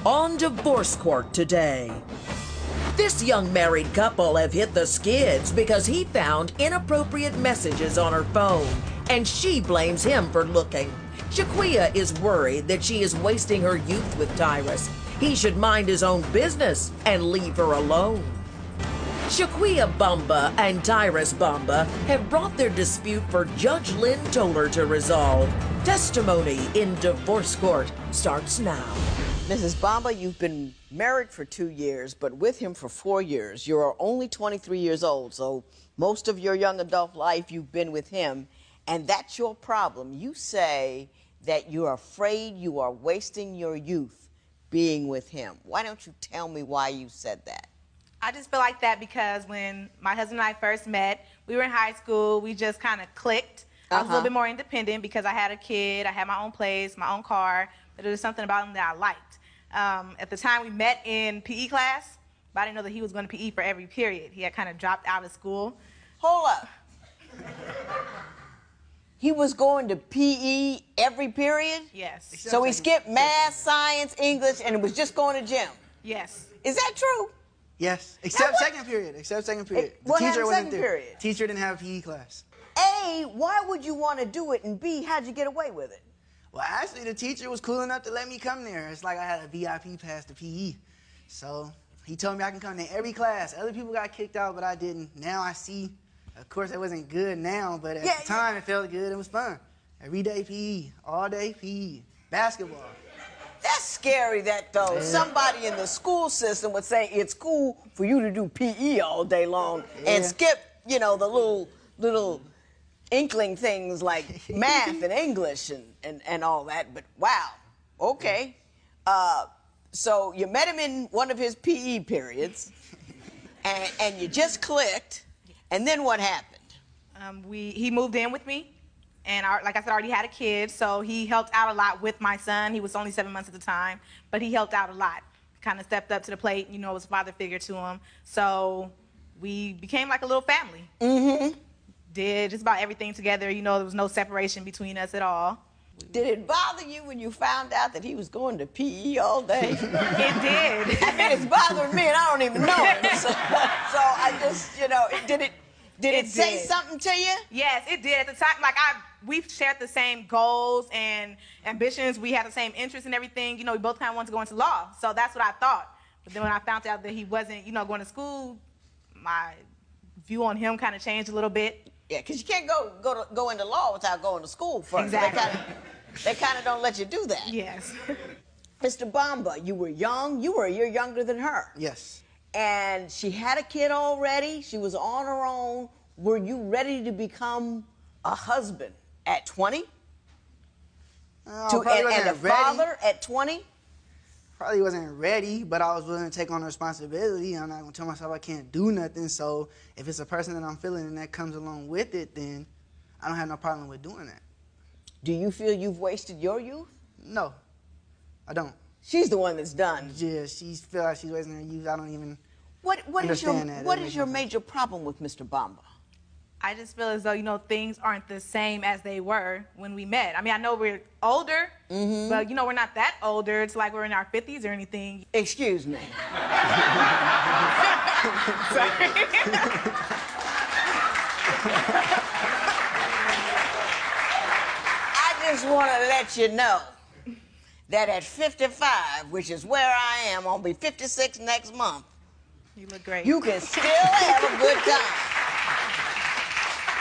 on divorce court today. This young married couple have hit the skids because he found inappropriate messages on her phone, and she blames him for looking. Shaquia is worried that she is wasting her youth with Tyrus. He should mind his own business and leave her alone. Shaquia Bamba and Tyrus Bamba have brought their dispute for Judge Lynn Toler to resolve. Testimony in divorce court starts now. Mrs. Bamba, you've been married for 2 years, but with him for 4 years. You're only 23 years old, so most of your young adult life you've been with him, and that's your problem. You say that you're afraid you are wasting your youth being with him. Why don't you tell me why you said that? I just feel like that because when my husband and I first met, we were in high school, we just kind of clicked. I was a little bit more independent because I had a kid, I had my own place, my own car, but there was something about him that I liked. At the time we met in PE class, but I didn't know that he was going to PE for every period. He had kind of dropped out of school. Hold up. He was going to PE every period? Yes. So he skipped math, science, English, and was just going to gym? Yes. Is that true? Yes, except second period. Except second period. What The teacher happened wasn't second there. period? Teacher didn't have a PE class. A, why would you want to do it? And B, how'd you get away with it? Well, actually, the teacher was cool enough to let me come there. It's like I had a VIP pass to PE. So he told me I can come to every class. Other people got kicked out, but I didn't. Now I see. Of course, it wasn't good now, but at the time, it felt good. It was fun. Every day PE, all day PE, basketball. That's scary, that though. Yeah. Somebody in the school system would say it's cool for you to do PE all day long and skip, you know, the little inkling things like math and English and all that. But wow, okay. So you met him in one of his PE periods, and you just clicked, and then what happened? He moved in with me. And like I said, I already had a kid, so he helped out a lot with my son. He was only 7 months at the time, but he helped out a lot. Kind of stepped up to the plate, you know, was a father figure to him. So we became like a little family. Mm-hmm. Did just about everything together. You know, there was no separation between us at all. Did it bother you when you found out that he was going to PE all day? It did. I mean, it's bothering me, and I don't even know it. So I just, you know, did it say something to you? Yes, it did. At the time, like we shared the same goals and ambitions. We had the same interests and everything. You know, we both kind of wanted to go into law. So that's what I thought. But then when I found out that he wasn't, you know, going to school, my view on him kind of changed a little bit. Yeah, because you can't go into law without going to school first. Exactly. They kind of don't let you do that. Yes. Mr. Bamba, you were young. You were a year younger than her. Yes. And she had a kid already. She was on her own. Were you ready to become a husband at 20? And a father at 20? Probably wasn't ready, but I was willing to take on the responsibility. I'm not going to tell myself I can't do nothing. So if it's a person that I'm feeling and that comes along with it, then I don't have no problem with doing that. Do you feel you've wasted your youth? No, I don't. She's the one that's done. Yeah, she feels like she's wasting her youth. I don't even understand that. What is your major problem with Mr. Bamba? I just feel as though, you know, things aren't the same as they were when we met. I mean, I know we're older, but, you know, we're not that older. It's like we're in our 50s or anything. Excuse me. I just want to let you know that at 55, which is where I am, I'll be 56 next month. You look great. You can still have a good time.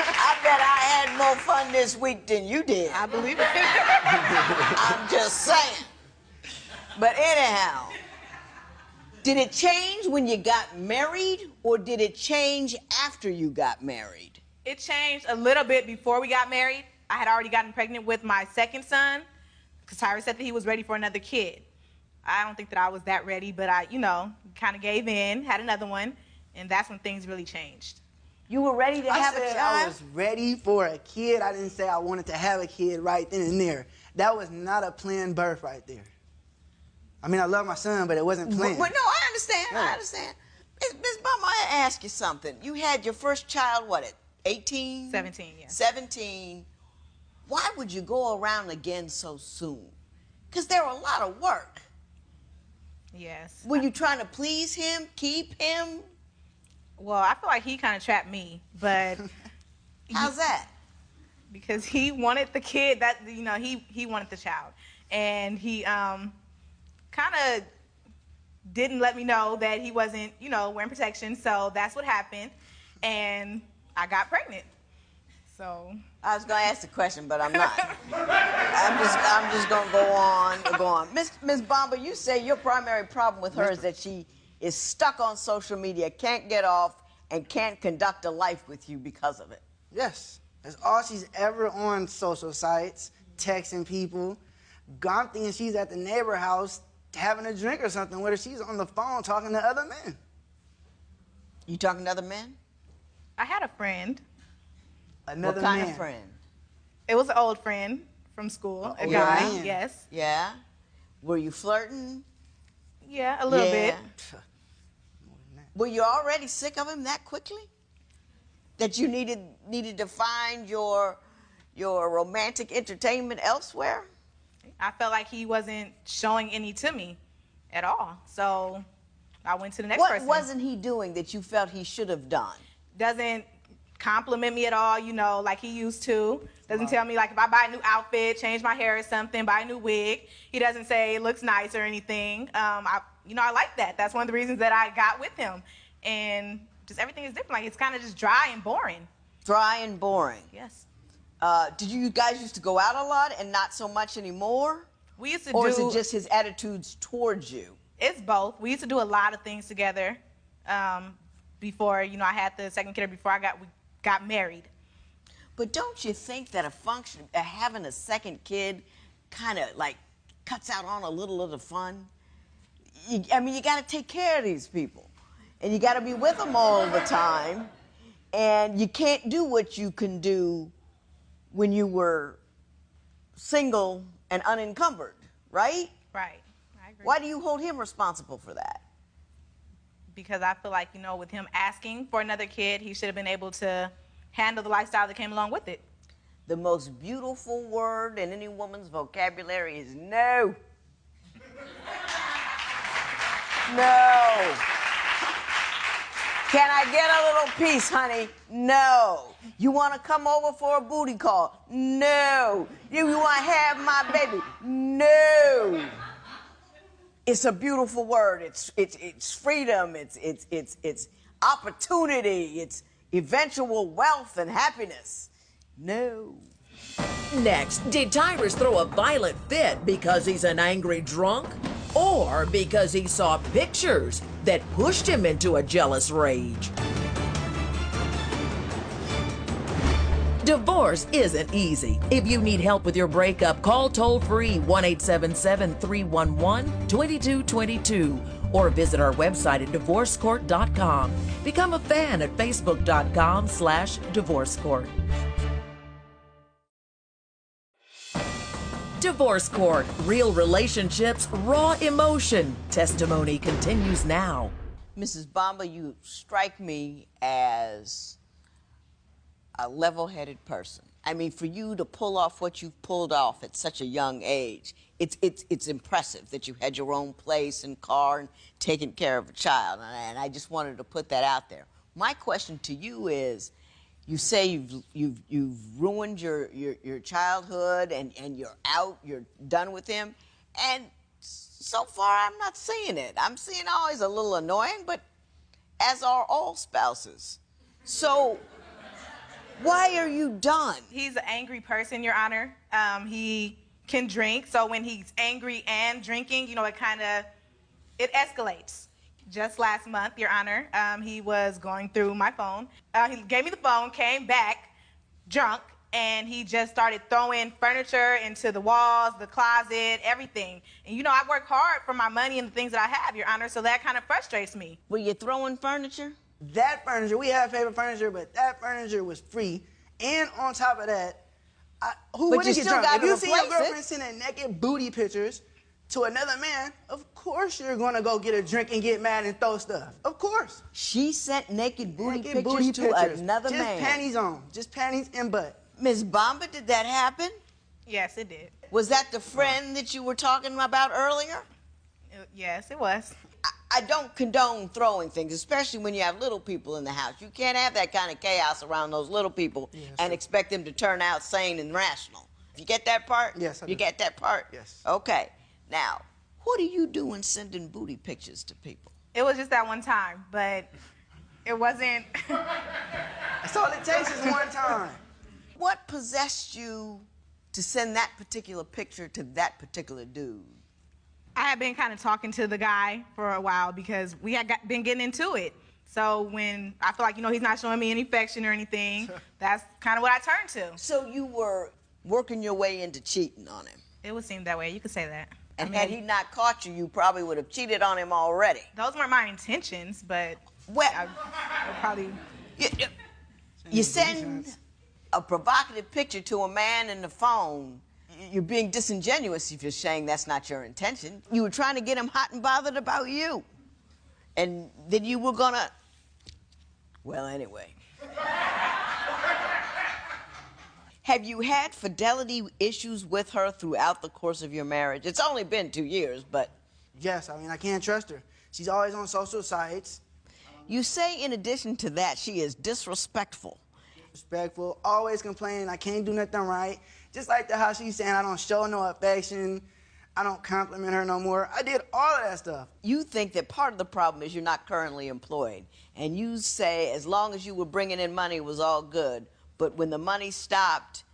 I bet I had more fun this week than you did. I believe it. I'm just saying. But anyhow, did it change when you got married, or did it change after you got married? It changed a little bit before we got married. I had already gotten pregnant with my second son, because Tyrus said that he was ready for another kid. I don't think that I was that ready, but I, you know, kind of gave in, had another one, and that's when things really changed. You were ready to have a child? I was ready for a kid. I didn't say I wanted to have a kid right then and there. That was not a planned birth right there. I mean, I love my son, but it wasn't planned. Well, no, I understand. Yeah. I understand. Ms. Bamba, I ask you something. You had your first child, what, at 18? 17, yeah. 17. Why would you go around again so soon? Because they're a lot of work. Yes. Were you trying to please him, keep him? Well, I feel like he kind of trapped me, but How's that? because he wanted the kid, that he wanted the child, and he kind of didn't let me know that he wasn't wearing protection. So that's what happened, and I got pregnant. So I was going to ask the question, but I'm not. I'm just going to go on. Miss Bomber, you say your primary problem with her is that she is stuck on social media, can't get off, and can't conduct a life with you because of it. Yes. That's all she's ever on social sites, texting people. I'm thinking she's at the neighbor house having a drink or something with her. She's on the phone talking to other men. You talking to other men? I had a friend. Another What kind man. of friend? It was an old friend from school, a old guy. man. Yes. Yeah? Were you flirting? Yeah, a little bit. Were you already sick of him that quickly? That you needed to find your romantic entertainment elsewhere? I felt like he wasn't showing any to me at all. So I went to the next person. What wasn't he doing that you felt he should have done? Doesn't compliment me at all, like he used to. Doesn't tell me, like, if I buy a new outfit, change my hair or something, buy a new wig, he doesn't say it looks nice or anything. I like that. That's one of the reasons that I got with him. And just everything is different. Like, it's kind of just dry and boring. Dry and boring. Yes. Did you guys used to go out a lot and not so much anymore? We used to Or is it just his attitudes towards you? It's both. We used to do a lot of things together before, I had the second kid, or before we got married. But don't you think that having a second kid kind of like cuts out on a little of the fun? You got to take care of these people, and you got to be with them all the time, and you can't do what you can do when you were single and unencumbered, right? Right. I agree. Why do you hold him responsible for that? Because I feel like, with him asking for another kid, he should have been able to handle the lifestyle that came along with it. The most beautiful word in any woman's vocabulary is no. No. Can I get a little piece, honey? No. You want to come over for a booty call? No. You want to have my baby? No. It's a beautiful word. It's freedom. It's opportunity. It's eventual wealth and happiness. No. Next, did Tyrus throw a violent fit because he's an angry drunk? Or because he saw pictures that pushed him into a jealous rage? Divorce isn't easy. If you need help with your breakup, call toll-free 1-877-311-2222 or visit our website at divorcecourt.com. Become a fan at facebook.com/divorcecourt. Divorce Court. Real relationships, raw emotion. Testimony continues now. Mrs. Bomber, you strike me as a level-headed person. For you to pull off what you've pulled off at such a young age, it's impressive that you had your own place and car and taken care of a child, and I just wanted to put that out there. My question to you is, you say you've ruined your childhood and you're out, you're done with him, and so far I'm not seeing it. I'm seeing, he's a little annoying, but as are all spouses. So why are you done? He's an angry person, Your Honor. He can drink, so when he's angry and drinking, it escalates. Just last month, Your Honor, he was going through my phone. He gave me the phone, came back drunk, and he just started throwing furniture into the walls, the closet, everything. And I work hard for my money and the things that I have, Your Honor, so that kind of frustrates me. Were you throwing furniture? That furniture, we have favorite furniture, but that furniture was free. And on top of that, who But wouldn't you get still drunk? gotta If you see your replace it. girlfriend sending naked booty pictures to another man, of course you're gonna go get a drink and get mad and throw stuff. Of course. She sent naked booty Naked pictures booty to pictures. another man. Just panties on. Just panties and butt. Ms. Bomber, did that happen? Yes, it did. Was that the friend that you were talking about earlier? Yes, it was. I don't condone throwing things, especially when you have little people in the house. You can't have that kind of chaos around those little people and expect them to turn out sane and rational. You get that part? Yes, I do. You get that part? Yes. Okay. Now, what are you doing sending booty pictures to people? It was just that one time, but it wasn't. That's all it takes is one time. What possessed you to send that particular picture to that particular dude? I had been kind of talking to the guy for a while because we had been getting into it. So when I feel like, he's not showing me any affection or anything, that's kind of what I turned to. So you were working your way into cheating on him? It would seem that way. You could say that. And had he not caught you, you probably would have cheated on him already. Those weren't my intentions, but Well, I probably... You send a provocative picture to a man in the phone. You're being disingenuous if you're saying that's not your intention. You were trying to get him hot and bothered about you. And then you were gonna... Well, anyway. Have you had fidelity issues with her throughout the course of your marriage? It's only been 2 years, but... Yes, I can't trust her. She's always on social sites. You say in addition to that, she is disrespectful. Respectful, always complaining I can't do nothing right. Just like how she's saying I don't show no affection, I don't compliment her no more. I did all of that stuff. You think that part of the problem is you're not currently employed. And you say as long as you were bringing in money, it was all good. But when the money stopped,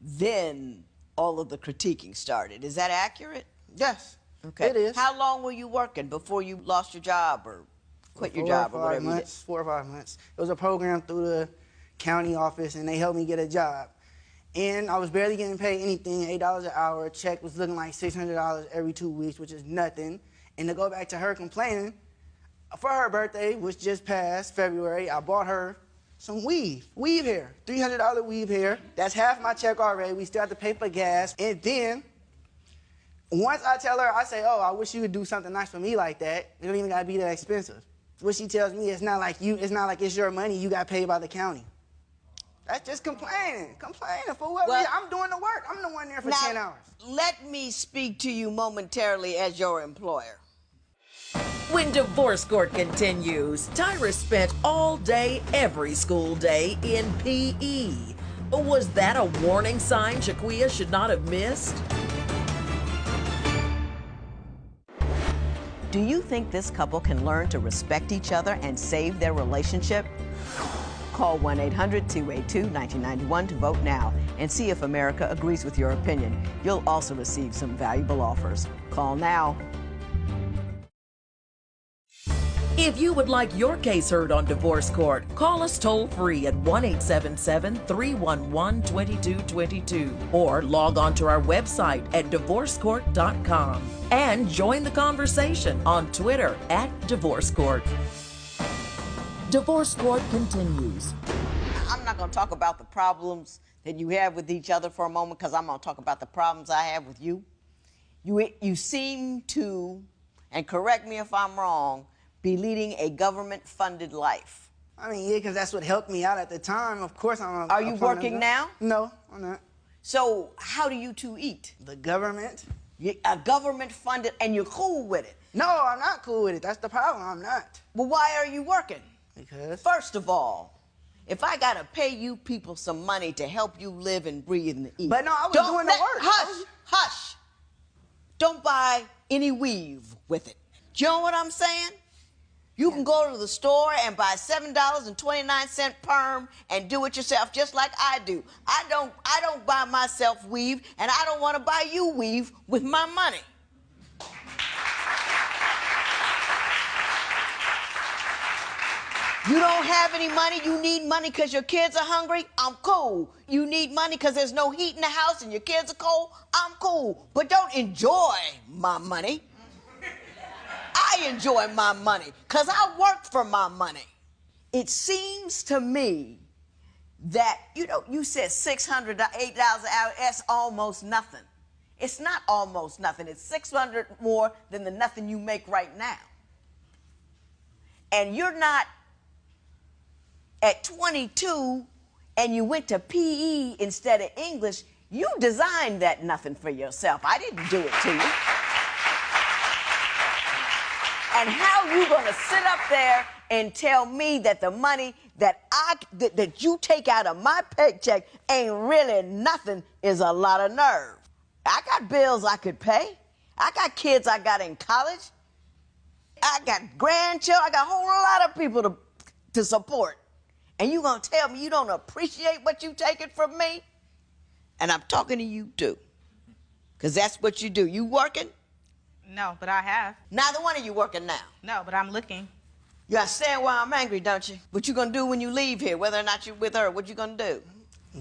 then all of the critiquing started. Is that accurate? Yes, Okay. it is. How long were you working before you lost your job or quit your job or whatever you did? 4 or 5 months. It was a program through the county office, and they helped me get a job. And I was barely getting paid anything, $8 an hour. A check was looking like $600 every 2 weeks, which is nothing. And to go back to her complaining, for her birthday, which just passed February, I bought her some weave hair, $300 weave hair. That's half my check already. We still have to pay for gas. And then, once I tell her, I say, oh, I wish you would do something nice for me like that. It don't even gotta be that expensive. What she tells me, it's not like it's your money, you got paid by the county. That's just complaining for what reason? I'm doing the work. I'm the one there for 10 hours. Let me speak to you momentarily as your employer. When divorce court continues, Tyra spent all day, every school day in PE. Was that a warning sign Shaquia should not have missed? Do you think this couple can learn to respect each other and save their relationship? Call 1-800-282-1991 to vote now and see if America agrees with your opinion. You'll also receive some valuable offers. Call now. If you would like your case heard on divorce court, call us toll-free at 1-877-311-2222 or log on to our website at divorcecourt.com and join the conversation on Twitter at Divorce Court. Divorce Court continues. I'm not going to talk about the problems that you have with each other for a moment because I'm going to talk about the problems I have with you. You seem to, and correct me if I'm wrong, be leading a government-funded life. I mean, yeah, because that's what helped me out at the time. Of course, I'm. Are you working now? No, I'm not. So how do you two eat? The government. A government-funded, and you're cool with it? No, I'm not cool with it. That's the problem. I'm not. Well, why are you working? Because. First of all, if I gotta pay you people some money to help you live and breathe and eat. But no, I was doing the work. Hush. Don't buy any weave with it. Do you know what I'm saying? You can go to the store and buy $7.29 perm and do it yourself just like I do. I don't buy myself weave, and I don't want to buy you weave with my money. You don't have any money, you need money because your kids are hungry, I'm cool. You need money because there's no heat in the house and your kids are cold, I'm cool. But don't enjoy my money. I enjoy my money because I work for my money. It seems to me that, you said $600, $8 an hour, that's almost nothing. It's not almost nothing. It's $600 more than the nothing you make right now. And you're not at 22 and you went to PE instead of English. You designed that nothing for yourself. I didn't do it to you. And how you gonna sit up there and tell me that the money that that you take out of my paycheck ain't really nothing is a lot of nerve. I got bills I could pay. I got kids I got in college. I got grandchildren. I got a whole lot of people to support. And you gonna tell me you don't appreciate what you taking from me? And I'm talking to you too. Because that's what you do. You working? No, but I have. Neither one of you working now. No, but I'm looking. You understand why I'm angry, don't you? What you gonna do when you leave here, whether or not you're with her, what you gonna do?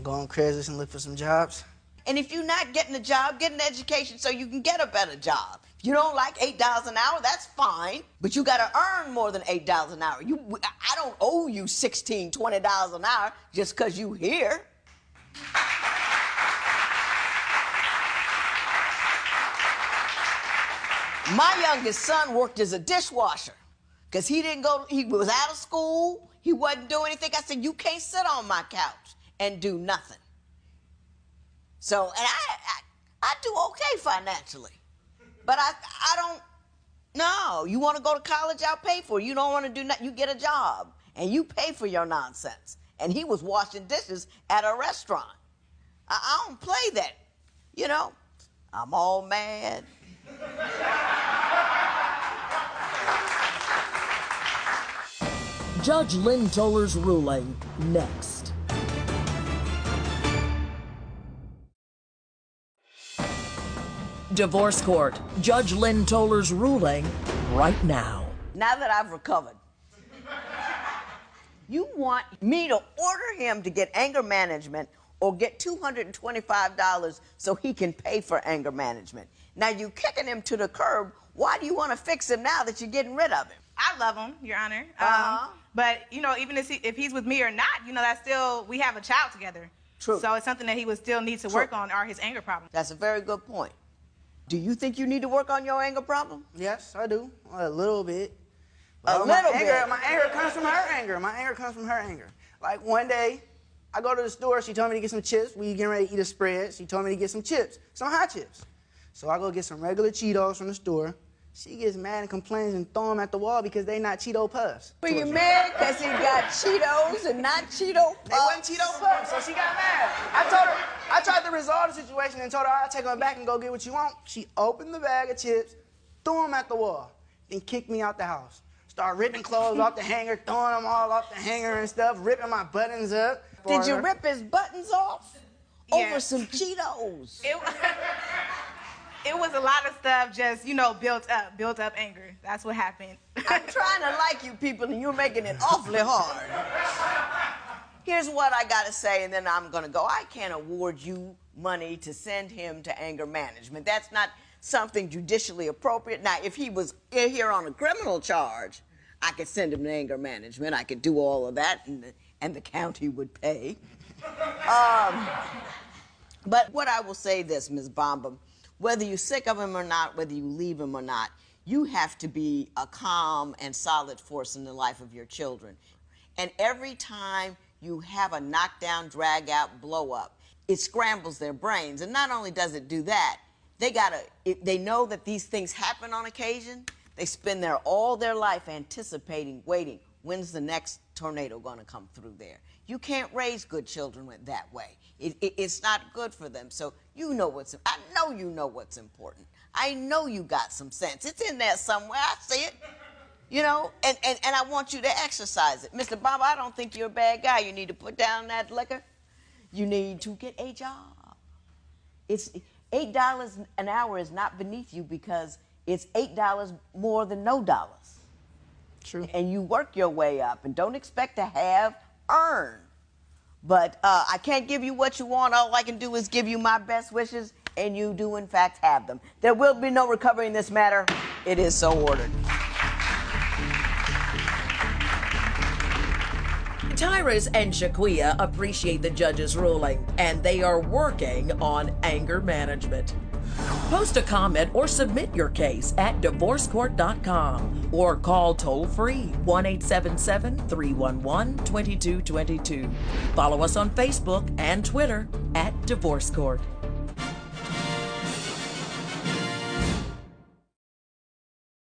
Go on Craigslist and look for some jobs. And if you're not getting a job, get an education so you can get a better job. If you don't like $8 an hour, that's fine. But you gotta earn more than $8 an hour. I don't owe you $16, $20 an hour just because you here. My youngest son worked as a dishwasher because he was out of school, he wasn't doing anything. I said, you can't sit on my couch and do nothing. So, and I do okay financially, but I don't, no, you want to go to college, I'll pay for it. You don't want to do nothing, you get a job and you pay for your nonsense. And he was washing dishes at a restaurant. I don't play that, you know. I'm all mad. Judge Lynn Toller's ruling next. Divorce Court. Judge Lynn Toller's ruling right now. Now that I've recovered, you want me to order him to get anger management or get $225 so he can pay for anger management. Now you kicking him to the curb. Why do you want to fix him now that you're getting rid of him? I love him, Your Honor. But, you know, even if he's with me or not, you know, that's still, we have a child together. True. So it's something that he would still need to work on, are his anger problems. That's a very good point. Do you think you need to work on your anger problem? Yes, I do. A little bit. A little bit? My anger comes from her anger. My anger comes from her anger. Like one day, I go to the store, she told me to get some chips. We getting ready to eat a spread. She told me to get some chips, some hot chips. So I go get some regular Cheetos from the store. She gets mad and complains and throw them at the wall because they not Cheeto Puffs. Were you mad because he got Cheetos and not Cheeto Puffs? They wasn't Cheeto Puffs, so she got mad. I tried to resolve the situation and told her I'll take her back and go get what you want. She opened the bag of chips, threw them at the wall, then kicked me out the house. Started ripping clothes off the hanger, throwing them all off the hanger and stuff, ripping my buttons up. Did you rip his buttons off? Yeah. Over some Cheetos? It was a lot of stuff just, you know, built up anger. That's what happened. I'm trying to like you people, and you're making it awfully hard. Here's what I got to say, and then I'm going to go. I can't award you money to send him to anger management. That's not something judicially appropriate. Now, if he was here on a criminal charge, I could send him to anger management. I could do all of that, and the county would pay. But what I will say this, Ms. Bombam, whether you're sick of him or not, whether you leave him or not, you have to be a calm and solid force in the life of your children. And every time you have a knockdown, drag out, blow up, it scrambles their brains. And not only does it do that, they know that these things happen on occasion. They spend all their life anticipating, waiting, when's the next tornado gonna come through there? You can't raise good children that way. It's not good for them. So you know I know you know what's important. I know you got some sense. It's in there somewhere. I see it. You know, and I want you to exercise it. Mr. Bob, I don't think you're a bad guy. You need to put down that liquor. You need to get a job. It's $8 an hour is not beneath you because it's $8 more than no dollars. True. And you work your way up and don't expect to earn. But I can't give you what you want. All I can do is give you my best wishes, and you do, in fact, have them. There will be no recovery in this matter. It is so ordered. Tyrus and Shaquia appreciate the judge's ruling, and they are working on anger management. Post a comment or submit your case at divorcecourt.com or call toll-free 1-877-311-2222. Follow us on Facebook and Twitter at Divorce Court.